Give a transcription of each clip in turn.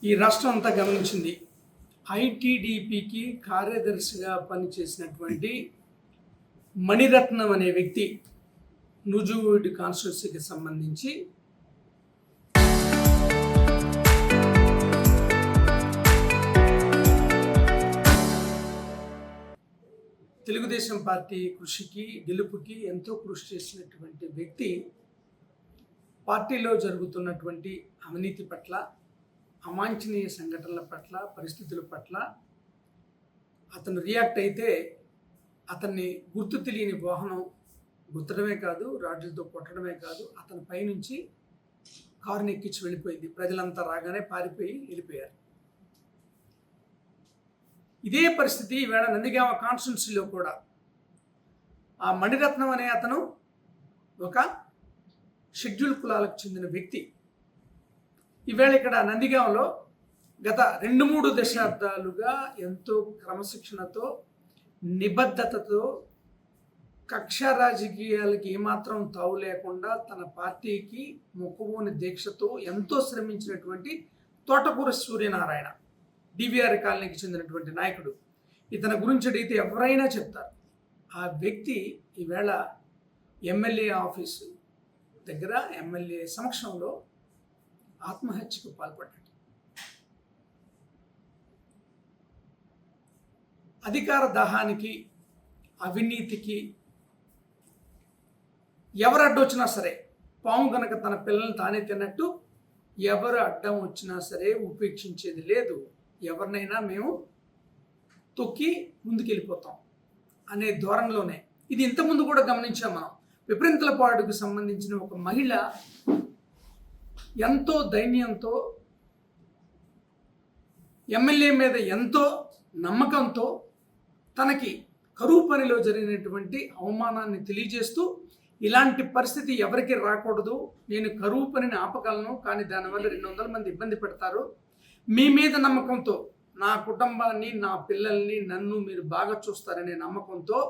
ఈ రాష్ట్రం అంతా గమనించింది. ఐటీడీపీకి కార్యదర్శిగా పనిచేసినటువంటి మణిరత్నం అనే వ్యక్తి నూజివీడు కాన్స్టిట్యున్సీకి సంబంధించి తెలుగుదేశం పార్టీ కృషికి గెలుపుకి ఎంతో కృషి చేసినటువంటి వ్యక్తి పార్టీలో జరుగుతున్నటువంటి అవినీతి పట్ల, అవాంఛనీయ సంఘటనల పట్ల, పరిస్థితుల పట్ల అతను రియాక్ట్ అయితే అతన్ని గుర్తు తెలియని వాహనం గుర్తడమే కాదు, రాడ్లతో కొట్టడమే కాదు, అతని పైనుంచి కారుని ఎక్కించి వెళ్ళిపోయింది. ప్రజలంతా రాగానే పారిపోయి వెళ్ళిపోయారు. ఇదే పరిస్థితి ఈవేళ నందిగామ కాన్స్టిట్యున్సీలో కూడా ఆ మణిరత్నం అనే అతను ఒక షెడ్యూల్ కులాలకు చెందిన వ్యక్తి. ఈవేళ ఇక్కడ నందిగామలో గత 2-3 దశాబ్దాలుగా ఎంతో క్రమశిక్షణతో, నిబద్ధతతో, కక్ష రాజకీయాలకి ఏమాత్రం తావు లేకుండా తన పార్టీకి మొక్కువోని దీక్షతో ఎంతో శ్రమించినటువంటి తోటకూర సూర్యనారాయణ, డివిఆర్ కాలనీకి చెందినటువంటి నాయకుడు. ఇతని గురించి అడిగితే ఎవరైనా చెప్తారు. ఆ వ్యక్తి ఈవేళ ఎమ్మెల్యే ఆఫీసు దగ్గర ఎమ్మెల్యే సమక్షంలో ఆత్మహత్యకు పాల్పడ్డాడు. అధికార దాహానికి, అవినీతికి ఎవరు అడ్డొచ్చినా సరే, పాము కనుక తన పిల్లల్ని తానే తిన్నట్టు ఎవరు అడ్డం వచ్చినా సరే ఉపేక్షించేది లేదు. ఎవరినైనా మేము తొక్కి ముందుకెళ్ళిపోతాం అనే ధోరణిలోనే. ఇది ఇంతకుముందు కూడా గమనించాం మనం. విపరీతలపాడుకు సంబంధించిన ఒక మహిళ ఎంతో దైన్యంతో, ఎమ్మెల్యే మీద ఎంతో నమ్మకంతో తనకి కరువు పనిలో జరిగినటువంటి అవమానాన్ని తెలియజేస్తూ, ఇలాంటి పరిస్థితి ఎవరికి రాకూడదు, నేను కరువు పనిని ఆపగలను, కానీ దానివల్ల 200 మంది ఇబ్బంది పెడతారు, మీ మీద నమ్మకంతో, నా కుటుంబాన్ని, నా పిల్లల్ని, నన్ను మీరు బాగా చూస్తారనే నమ్మకంతో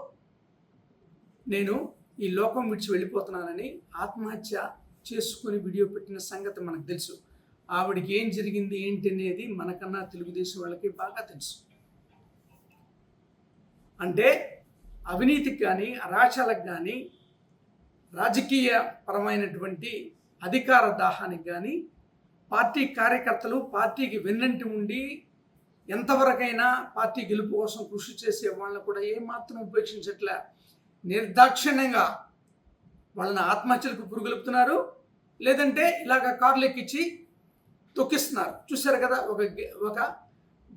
నేను ఈ లోకం విడిచి వెళ్ళిపోతున్నానని ఆత్మహత్య చేసుకుని వీడియో పెట్టిన సంగతి మనకు తెలుసు. ఆవిడికి ఏం జరిగింది ఏంటి అనేది మనకన్నా తెలుగుదేశం వాళ్ళకి బాగా తెలుసు. అంటే అవినీతికి కానీ, అరాచలకు కానీ, రాజకీయ పరమైనటువంటి అధికార దాహానికి కానీ పార్టీ కార్యకర్తలు పార్టీకి వెన్నంటి ఉండి ఎంతవరకైనా పార్టీ గెలుపు కోసం కృషి చేసే వాళ్ళని కూడా ఏమాత్రం ఉపేక్షించట్లే. నిర్దాక్షిణ్యంగా వాళ్ళని ఆత్మహత్యలకు పురుగొలుపుతున్నారు, లేదంటే ఇలాగ కార్లు ఎక్కించి తొక్కిస్తున్నారు. చూశారు కదా, ఒక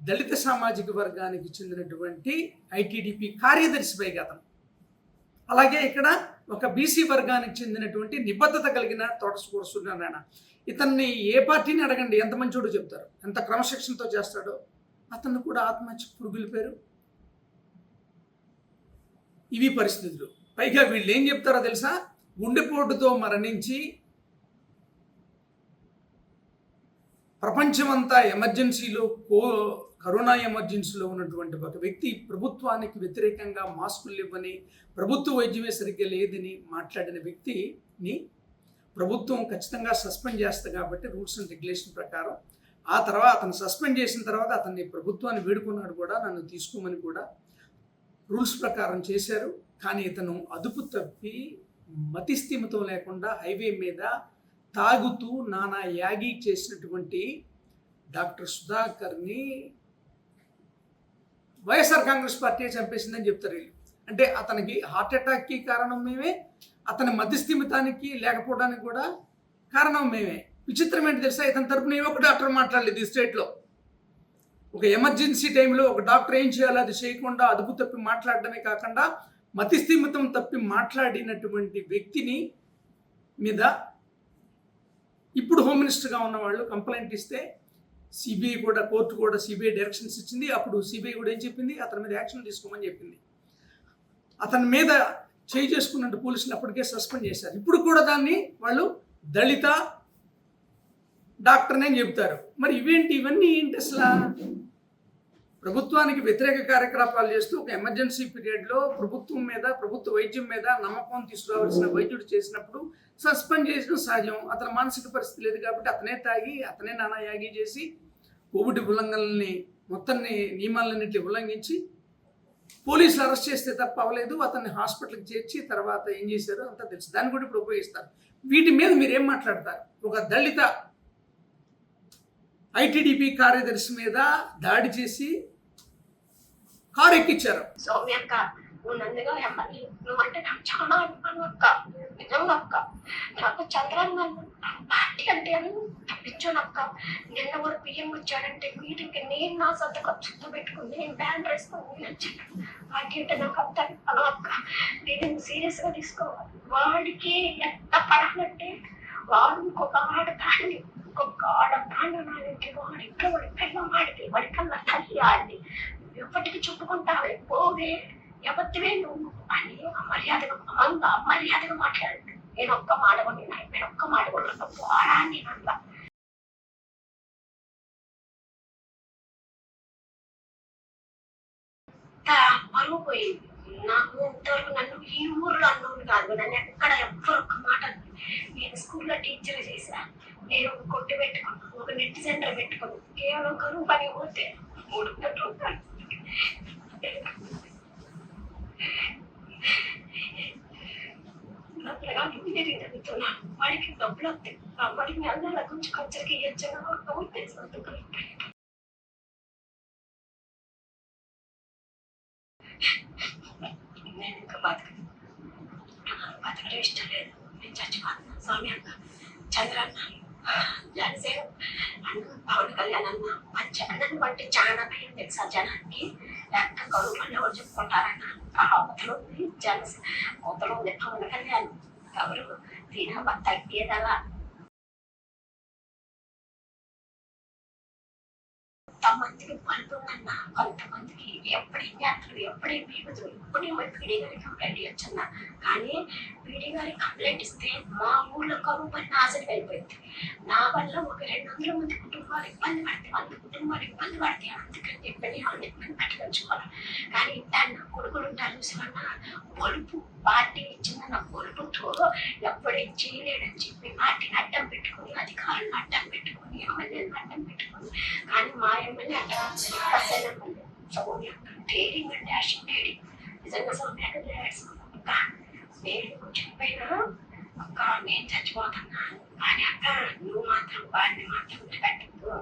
దళిత సామాజిక వర్గానికి చెందినటువంటి ఐటీడీపీ కార్యదర్శి పైగా అతను. అలాగే ఇక్కడ ఒక బీసీ వర్గానికి చెందినటువంటి నిబద్ధత కలిగిన తోటకూర సూర్యనారాయణ. ఇతన్ని ఏ పార్టీని అడగండి, ఎంత మంచోడో చెప్తారు, ఎంత క్రమశిక్షణతో చేస్తాడో. అతన్ని కూడా ఆత్మహత్యకు పురుగొల్పారు. ఇవి పరిస్థితులు. పైగా వీళ్ళు ఏం చెప్తారో తెలుసా, గుండెపోటుతో మరణించి ప్రపంచమంతా ఎమర్జెన్సీలో, కరోనా ఎమర్జెన్సీలో ఉన్నటువంటి ఒక వ్యక్తి ప్రభుత్వానికి వ్యతిరేకంగా మాస్కులు ఇవ్వని, ప్రభుత్వ వైద్యమే సరిగ్గా లేదని మాట్లాడిన వ్యక్తిని ప్రభుత్వం ఖచ్చితంగా సస్పెండ్ చేస్తుంది కాబట్టి రూల్స్ అండ్ రెగ్యులేషన్ ప్రకారం. ఆ తర్వాత అతను సస్పెండ్ చేసిన తర్వాత అతన్ని ప్రభుత్వాన్ని వేడుకున్నాడు కూడా, నన్ను తీసుకోమని కూడా రూల్స్ ప్రకారం చేశారు. కానీ ఇతను అదుపు తప్పి మతిస్థిమితం లేకుండా హైవే మీద తాగుతూ నానా యాగి చేసినటువంటి డాక్టర్ సుధాకర్ని వైఎస్ఆర్ కాంగ్రెస్ పార్టీ చంపేసిందని చెప్తారు వీళ్ళు. అంటే అతనికి హార్ట్ అటాక్కి కారణం మేమే, అతని మతిస్థిమితానికి లేకపోవడానికి కూడా కారణం మేమే. విచిత్రం ఏంటి తెలుసా, ఇతని తరపున ఏ ఒక్క డాక్టర్ మాట్లాడలేదు ఈ స్టేట్లో. ఒక ఎమర్జెన్సీ టైంలో ఒక డాక్టర్ ఏం చేయాలో అది చేయకుండా అదుపు తప్పి మాట్లాడడమే కాకుండా మతిస్థిమితం తప్పి మాట్లాడినటువంటి వ్యక్తిని మీద ఇప్పుడు హోమ్ మినిస్టర్గా ఉన్న వాళ్ళు కంప్లైంట్ ఇస్తే సిబిఐ కూడా, కోర్టు కూడా సిబిఐ డైరెక్షన్స్ ఇచ్చింది. అప్పుడు సిబిఐ కూడా ఏం చెప్పింది, అతని మీద యాక్షన్ తీసుకోమని చెప్పింది. అతని మీద చేయి చేసుకున్నట్టు పోలీసులు అప్పటికే సస్పెండ్ చేశారు. ఇప్పుడు కూడా దాన్ని వాళ్ళు దళిత డాక్టర్ని అని చెప్తారు. మరి ఇవన్నీ ఏంటి అసలు? ప్రభుత్వానికి వ్యతిరేక కార్యకలాపాలు చేస్తూ ఒక ఎమర్జెన్సీ పీరియడ్లో ప్రభుత్వం మీద, ప్రభుత్వ వైద్యం మీద నమ్మకం తీసుకురావాల్సిన వైద్యుడు చేసినప్పుడు సస్పెండ్ చేసిన సహజం. అతని మానసిక పరిస్థితి లేదు కాబట్టి అతనే తాగి, అతనే నానా యాగి చేసి కోవిడ్ ఉల్లంఘనల్ని మొత్తం నియమాలన్నింటినీ ఉల్లంఘించి పోలీసులు అరెస్ట్ చేస్తే తప్ప అవ్వలేదు. అతన్ని హాస్పిటల్కి చేర్చి తర్వాత ఏం చేశారో అంతా తెలుసు. దాన్ని కూడా ఇప్పుడు ఉపయోగిస్తారు. వీటి మీద మీరు ఏం మాట్లాడతారు? ఒక దళిత ఐటీడీపీ కార్యదర్శి మీద దాడి చేసి కారు ఎక్కించారు. సౌమ్యక్క, నువ్వు నందిగా ఎమ్మెల్యే, నువ్వంటే నాకు చాలా అభిమానం అక్క. నిజంగా అక్క, నాకు చంద్రన్న పార్టీ అంటే తప్పించానక్క. నిన్న కూడా బియ్యం వచ్చాడంటే మీటింగ్కి నేను నా సొంత ఖర్చుతో పెట్టుకుని నేను బ్యాన్ వేసుకొని వచ్చాను. పార్టీ అంటే నాకు అంత అభిమానం అక్క. నేను సీరియస్గా తీసుకోవాలి. వాడికి ఎంత పడాలంటే వాడు ఇంకొక ఆడదాన్ని వాడి ఇంట్లో వాడి పిల్లం ఆడితే వాడి కన్నా తల్లి ఆడి ఎప్పటికీ చెప్పుకుంటావే పోవే ఎవరివే నువ్వు అని మర్యాదగా మాట్లాడండి. నేను ఒక్క మాట కొన్నా, నేను ఒక్క మాట కొన్నా పోరా అని అన్నా. పరువు పోయింది నాకు. ఇంతవరకు నన్ను ఈ ఊర్లో అన్నోడు కాదు, నన్ను ఎక్కడ ఎవ్వరు ఒక్క మాట. నేను స్కూల్లో టీచర్ చేశా, నేను ఒక కొట్టు పెట్టుకున్నాను, ఒక నెట్ సెంటర్ పెట్టుకున్నాను. కేవలం కరువు పని పోతే 300 రూపాయలు నా పిల్లగాడు ఇంజనీరింగ్ చదువుతున్నాను. వాడికి డబ్బులు వస్తాయి. వాడికి నెల కొంచెం ఖర్చులకి ఇవ్వచ్చు ఉద్దేశంతో నేను ఇంకా బతకడం ఇష్టం లేదు. నేను చచ్చిపోతున్నా. స్వామి అన్న, చంద్రన్న, జనసేన అన్న, పవన్ కళ్యాణ్ అన్న, జగన్ వంటి చాలా భయం తెలుసా జనానికి. లెక్క కరువులు ఎవరు చెప్పుకుంటారన్న అవతలు జనసేన, అవతలు ఉంది పవన్ కళ్యాణ్. ఎవరు తిన తగ్గేదలా కొంతమందికి పడుతుందన్నా, కొంతమందికి ఎప్పుడేం చేస్తారు, ఎప్పుడేం బీగుతారు. ఇప్పుడు నేను పీడీ గారికి కంప్లైంట్ ఇవ్వచ్చన్నా. కానీ పీడీ గారికి కంప్లైంట్ ఇస్తే మా ఊళ్ళో కరువు పని నాశనం అయిపోయింది. నా వల్ల ఒక 200 మంది కుటుంబాలు ఇబ్బంది పడతాయి, 100 కుటుంబాలు ఇబ్బంది పడతాయి. అందుకని చెప్పి వాళ్ళని ఇబ్బంది పెట్టదలుచుకోవాలి. కానీ దాన్ని నా కొడుకులు ఉంటారు చూసివన్నా, పొలుపు పార్టీ ఇచ్చిన నా పొలుపుతో ఎప్పుడేం చేయలేడని చెప్పి పార్టీని అడ్డం పెట్టుకుని, అధికారులను అడ్డం పెట్టుకుని, ఎమ్మెల్యేలను అడ్డం పెట్టుకుని. కానీ మా ఎమ్మెల్యే అంటే Soumya daring and dashing daring. నిజంగా సౌమ్య అక్క నేను చెప్పైనా అక్క నేను చచ్చిపోతున్నా, కానీ అక్క నువ్వు మాత్రం వాడిని మాత్రం పెట్టద్దు.